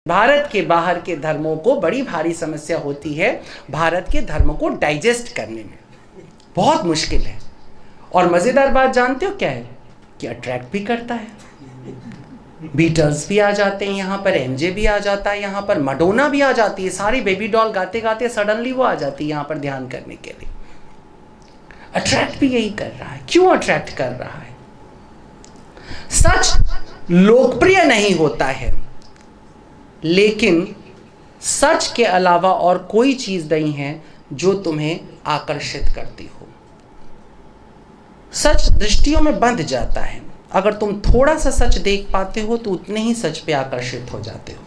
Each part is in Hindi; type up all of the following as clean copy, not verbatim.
भारत के बाहर के धर्मों को बड़ी भारी समस्या होती है भारत के धर्म को डाइजेस्ट करने में, बहुत मुश्किल है। और मज़ेदार बात जानते हो क्या है कि अट्रैक्ट भी करता है। बीटल्स भी आ जाते हैं यहाँ पर, एमजे भी आ जाता है यहाँ पर, मडोना भी आ जाती है, सारी बेबी डॉल गाते गाते सडनली वो आ जाती है यहाँ पर ध्यान करने के लिए। अट्रैक्ट भी यही कर रहा है। क्यों अट्रैक्ट कर रहा है? सच लोकप्रिय नहीं होता है, लेकिन सच के अलावा और कोई चीज नहीं है जो तुम्हें आकर्षित करती हो। सच दृष्टियों में बंध जाता है। अगर तुम थोड़ा सा सच देख पाते हो तो उतने ही सच पे आकर्षित हो जाते हो।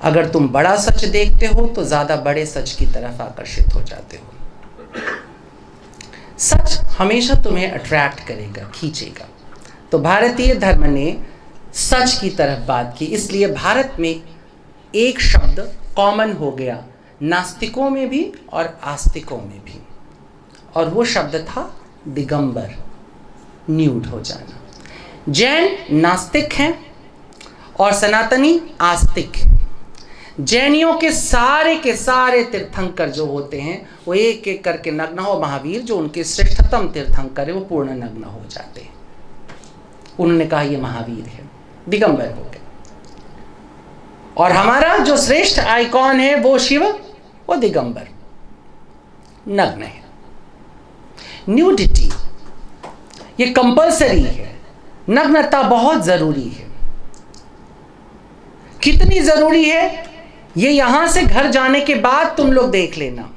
अगर तुम बड़ा सच देखते हो तो ज्यादा बड़े सच की तरफ आकर्षित हो जाते हो। सच हमेशा तुम्हें अट्रैक्ट करेगा, खींचेगा। तो भारतीय धर्म ने सच की तरफ बात की, इसलिए भारत में एक शब्द कॉमन हो गया नास्तिकों में भी और आस्तिकों में भी, और वो शब्द था दिगंबर, न्यूड हो जाना। जैन नास्तिक हैं और सनातनी आस्तिक। जैनियों के सारे तीर्थंकर जो होते हैं वो एक एक करके नग्न हो, महावीर जो उनके श्रेष्ठतम तीर्थंकर है वो पूर्ण नग्न हो जाते हैं। उन्होंने कहा ये महावीर है, दिगंबर हो गए। और हमारा जो श्रेष्ठ आइकॉन है वो शिव, वो दिगंबर, नग्न है। न्यूडिटी ये कंपल्सरी है, नग्नता बहुत जरूरी है। कितनी जरूरी है ये यहां से घर जाने के बाद तुम लोग देख लेना।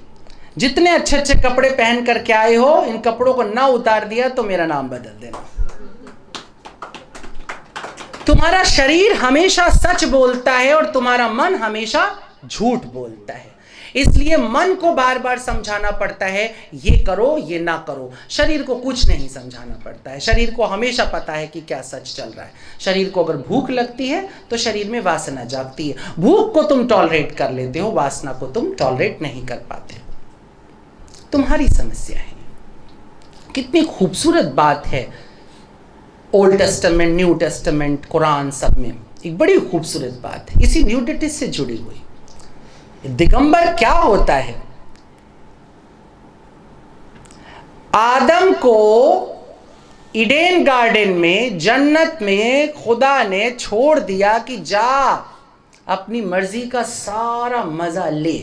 जितने अच्छे अच्छे कपड़े पहन करके आए हो, इन कपड़ों को ना उतार दिया तो मेरा नाम बदल देना। तुम्हारा शरीर हमेशा सच बोलता है और तुम्हारा मन हमेशा झूठ बोलता है। इसलिए मन को बार बार समझाना पड़ता है ये करो ये ना करो। शरीर को कुछ नहीं समझाना पड़ता है। शरीर को हमेशा पता है कि क्या सच चल रहा है। शरीर को अगर भूख लगती है तो शरीर में वासना जागती है। भूख को तुम टॉलरेट कर लेते हो, वासना को तुम टॉलरेट नहीं कर पाते। तुम्हारी समस्या है। कितनी खूबसूरत बात है old testament, new testament, Quran, सब में एक बड़ी खूबसूरत बात है इसी न्यूडिटी से जुड़ी हुई। दिगंबर क्या होता है? आदम को ईडेन गार्डन में, जन्नत में खुदा ने छोड़ दिया कि जा अपनी मर्जी का सारा मजा ले।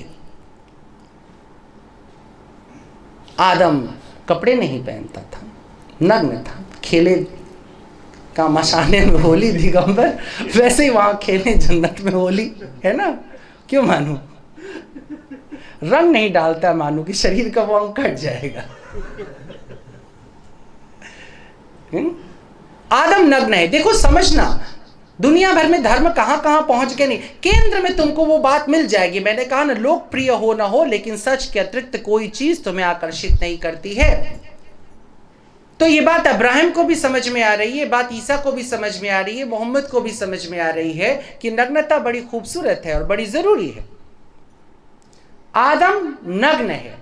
आदम कपड़े नहीं पहनता था, नग्न था, खेले का मशाने में होली दिगंबर, वैसे ही वहां खेले जन्नत में होली, है ना? क्यों मानू? रंग नहीं डालता मानू कि शरीर का वो अंग कट जाएगा। आदम नग्न है। देखो समझना, दुनिया भर में धर्म कहां कहां पहुंच गए नहीं, केंद्र में तुमको वो बात मिल जाएगी। मैंने कहा ना, लोकप्रिय हो ना हो, लेकिन सच के अतिरिक्त कोई चीज तुम्हें आकर्षित नहीं करती है। तो ये बात अब्राहम को भी समझ में आ रही है, बात ईसा को भी समझ में आ रही है, मोहम्मद को भी समझ में आ रही है कि नग्नता बड़ी खूबसूरत है और बड़ी जरूरी है। आदम नग्न है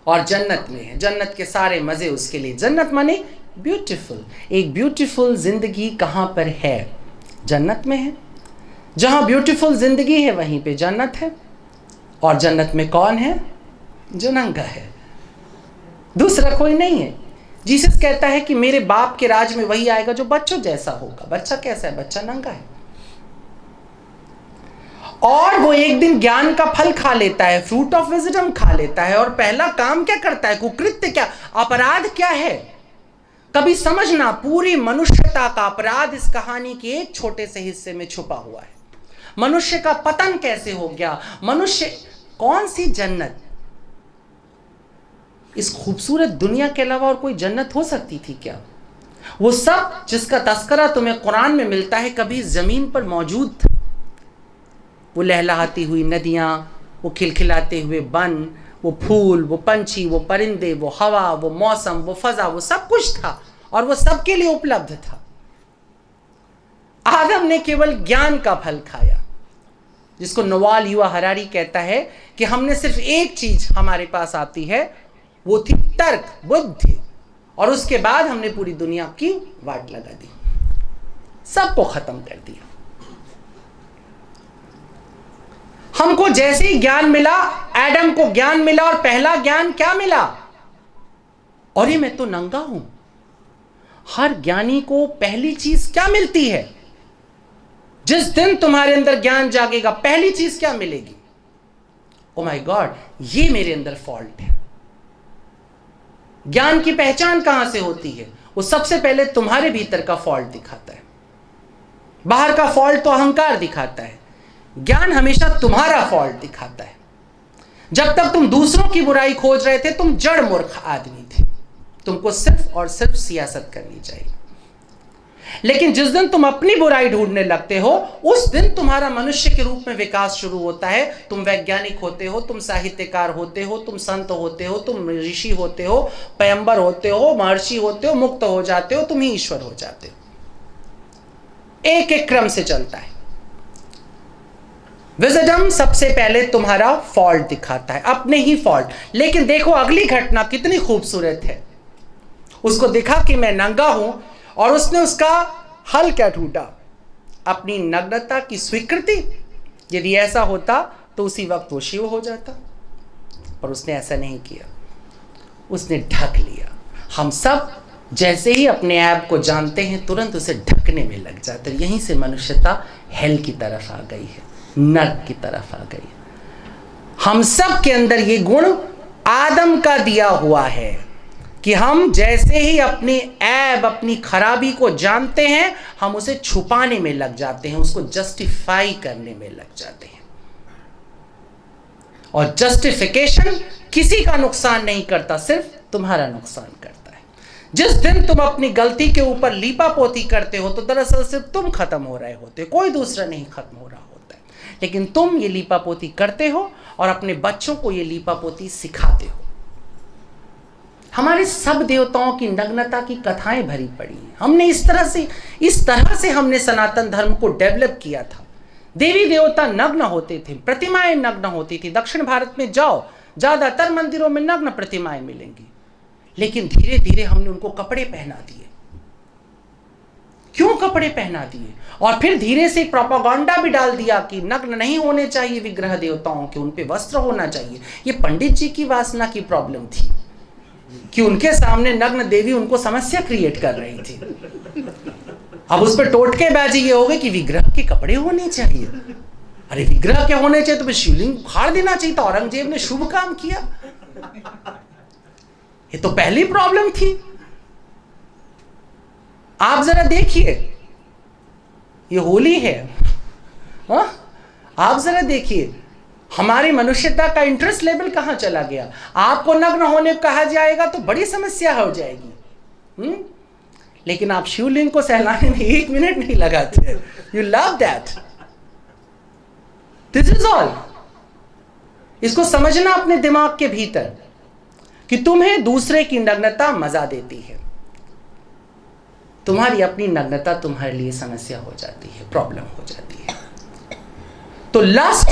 और जन्नत में है। जन्नत के सारे मजे उसके लिए। जन्नत माने ब्यूटीफुल। एक ब्यूटीफुल जिंदगी कहां पर है? जन्नत में है। जहां ब्यूटीफुल जिंदगी है वहीं पे जन्नत है। और जन्नत में कौन है? जो नंगा है, दूसरा कोई नहीं है। जीसस कहता है कि मेरे बाप के राज में वही आएगा जो बच्चों जैसा होगा। बच्चा कैसा है? बच्चा नंगा है। और वो एक दिन ज्ञान का फल खा लेता है, फ्रूट ऑफ विजडम खा लेता है। और पहला काम क्या करता है? कुकृत्य क्या, अपराध क्या है? कभी समझना, पूरी मनुष्यता का अपराध इस कहानी के एक छोटे से हिस्से में छुपा हुआ है। मनुष्य का पतन कैसे हो गया? मनुष्य, कौन सी जन्नत? इस खूबसूरत दुनिया के अलावा और कोई जन्नत हो सकती थी क्या? वो सब जिसका तस्करा तुम्हें कुरान में मिलता है कभी जमीन पर मौजूद था। वो लहलहाती हुई नदियां, वो खिलखिलाते हुए वन, वो फूल, वो पंछी, वो परिंदे, वो हवा, वो मौसम, वो फजा, वो सब कुछ था और वो सबके लिए उपलब्ध था। आदम ने केवल ज्ञान का फल खाया, जिसको नवाल युवा हरारी कहता है कि हमने सिर्फ एक चीज हमारे पास आती है, वो थी तर्क, बुद्धि, और उसके बाद हमने पूरी दुनिया की वाट लगा दी, सबको खत्म कर दिया। हमको जैसे ही ज्ञान मिला, एडम को ज्ञान मिला, और पहला ज्ञान क्या मिला? और ये मैं तो नंगा हूं। हर ज्ञानी को पहली चीज क्या मिलती है? जिस दिन तुम्हारे अंदर ज्ञान जागेगा, पहली चीज क्या मिलेगी? ओ माय गॉड, ये मेरे अंदर फॉल्ट है। ज्ञान की पहचान कहां से होती है? वो सबसे पहले तुम्हारे भीतर का फॉल्ट दिखाता है। बाहर का फॉल्ट तो अहंकार दिखाता है, ज्ञान हमेशा तुम्हारा फॉल्ट दिखाता है। जब तक तुम दूसरों की बुराई खोज रहे थे, तुम जड़ मूर्ख आदमी थे। तुमको सिर्फ और सिर्फ सियासत करनी चाहिए। लेकिन जिस दिन तुम अपनी बुराई ढूंढने लगते हो, उस दिन तुम्हारा मनुष्य के रूप में विकास शुरू होता है। तुम वैज्ञानिक होते हो, तुम साहित्यकार होते हो, तुम संत होते हो, तुम ऋषि होते हो, पैगंबर होते हो, महर्षि होते हो, मुक्त हो जाते हो, तुम ही ईश्वर हो जाते हो। एक एक क्रम से चलता है। विजडम सबसे पहले तुम्हारा फॉल्ट दिखाता है, अपने ही फॉल्ट। लेकिन देखो अगली घटना कितनी खूबसूरत है। उसको दिखा कि मैं नंगा हूं, और उसने उसका हल क्या ढूंढा? अपनी नग्नता की स्वीकृति। यदि ऐसा होता तो उसी वक्त वो शिव हो जाता, पर उसने ऐसा नहीं किया, उसने ढक लिया। हम सब जैसे ही अपने ऐप को जानते हैं, तुरंत उसे ढकने में लग जाते हैं। यहीं से मनुष्यता हेल की तरफ आ गई है, नर्क की तरफ आ गई है। हम सब के अंदर ये गुण आदम का दिया हुआ है कि हम जैसे ही अपनी ऐब, अपनी खराबी को जानते हैं, हम उसे छुपाने में लग जाते हैं, उसको जस्टिफाई करने में लग जाते हैं। और जस्टिफिकेशन किसी का नुकसान नहीं करता, सिर्फ तुम्हारा नुकसान करता है। जिस दिन तुम अपनी गलती के ऊपर लीपापोती करते हो, तो दरअसल सिर्फ तुम खत्म हो रहे होते हो, कोई दूसरा नहीं खत्म हो रहा होता है। लेकिन तुम ये लीपापोती करते हो और अपने बच्चों को ये लीपापोती सिखाते हो। हमारे सब देवताओं की नग्नता की कथाएं भरी पड़ी हैं। हमने इस तरह से हमने सनातन धर्म को डेवलप किया था। देवी देवता नग्न होते थे, प्रतिमाएं नग्न होती थी। दक्षिण भारत में जाओ, ज्यादातर मंदिरों में नग्न प्रतिमाएं मिलेंगी। लेकिन धीरे धीरे हमने उनको कपड़े पहना दिए। क्यों कपड़े पहना दिए? और फिर धीरे से प्रोपागेंडा भी डाल दिया कि नग्न नहीं होने चाहिए विग्रह देवताओं के, उन पे वस्त्र होना चाहिए। ये पंडित जी की वासना की प्रॉब्लम थी कि उनके सामने नग्न देवी उनको समस्या क्रिएट कर रही थी। अब उस पर टोटकेबाजी ये हो गई कि विग्रह के कपड़े होने चाहिए। अरे विग्रह के होने चाहिए तो फिर शिवलिंग उखाड़ देना चाहिए था। औरंगजेब ने शुभ काम किया। ये तो पहली प्रॉब्लम थी। आप जरा देखिए, ये होली है, आप जरा देखिए हमारी मनुष्यता का इंटरेस्ट लेवल कहां चला गया। आपको नग्न होने को कहा जाएगा तो बड़ी समस्या हो जाएगी। लेकिन आप शिवलिंग को सहलाने में 1 मिनट नहीं लगाते। You love that. This is all. इसको समझना अपने दिमाग के भीतर कि तुम्हें दूसरे की नग्नता मजा देती है, तुम्हारी अपनी नग्नता तुम्हारे लिए समस्या हो जाती है, प्रॉब्लम हो जाती है। तो लस्ट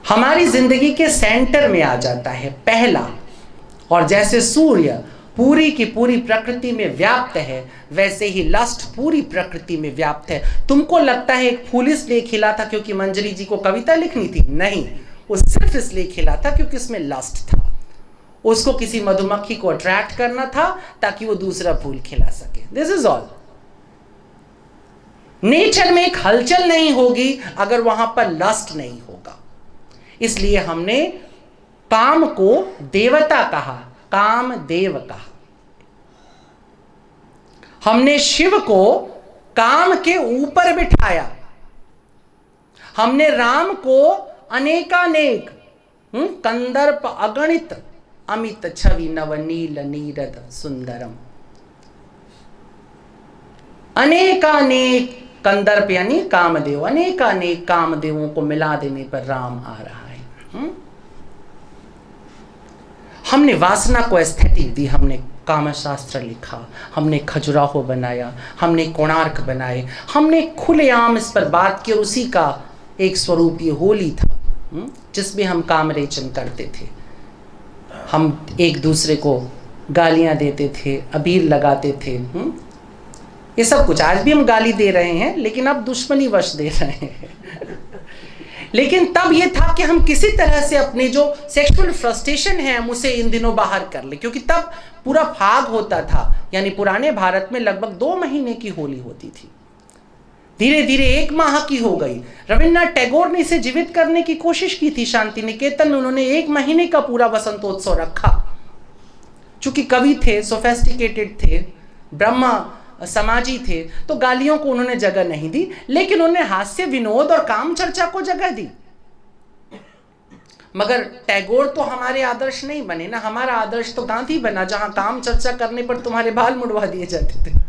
हमारी जिंदगी के सेंटर में आ जाता है पहला। और जैसे सूर्य पूरी की पूरी प्रकृति में व्याप्त है, वैसे ही लस्ट पूरी प्रकृति में व्याप्त है। तुमको लगता है एक फूल इसलिए खिला था क्योंकि मंजरी जी को कविता लिखनी थी? नहीं, वो सिर्फ इसलिए खिला था क्योंकि उसमें लस्ट था। उसको किसी मधुमक्खी को अट्रैक्ट करना था ताकि वो दूसरा फूल खिला सके। This is all. नेचर में एक हलचल नहीं होगी अगर वहां पर लस्ट नहीं होगा। इसलिए हमने काम को देवता कहा, काम देव कहा। हमने शिव को काम के ऊपर बिठाया। हमने राम को अनेकानेक कंदर्प अगणित अमित छवि नवनील नीरद सुंदरम, अनेकानेक कंदर्प यानी कामदेव, अनेकानेक कामदेवों को मिला देने पर राम आ रहा है। हमने वासना को एस्थेटिक दी, हमने कामशास्त्र लिखा, हमने खजुराहो बनाया, हमने कोणार्क बनाए, हमने खुलेआम इस पर बात की। और उसी का एक स्वरूप ये होली था जिसमें हम कामरेचन करते थे। हम एक दूसरे को गालियां देते थे, अबीर लगाते थे। ये सब कुछ आज भी हम गाली दे रहे हैं, लेकिन अब दुश्मनी वश दे रहे हैं। लेकिन तब ये था कि हम किसी तरह से अपने जो सेक्सुअल फ्रस्ट्रेशन है हम उसे इन दिनों बाहर कर ले, क्योंकि तब पूरा फाग होता था। यानी पुराने भारत में लगभग 2 महीने की होली होती थी, धीरे धीरे 1 माह की हो गई। रविन्द्रनाथ टैगोर ने इसे जीवित करने की कोशिश की थी। शांति निकेतन में उन्होंने 1 महीने का पूरा वसंतोत्सव रखा। चूंकि कवि थे, सोफेस्टिकेटेड थे, ब्रह्म समाजी थे, तो गालियों को उन्होंने जगह नहीं दी, लेकिन उन्होंने हास्य विनोद और काम चर्चा को जगह दी। मगर टैगोर तो हमारे आदर्श नहीं बने ना। हमारा आदर्श तो गांधी बना, जहां काम चर्चा करने पर तुम्हारे बाल मुड़वा दिए जाते थे।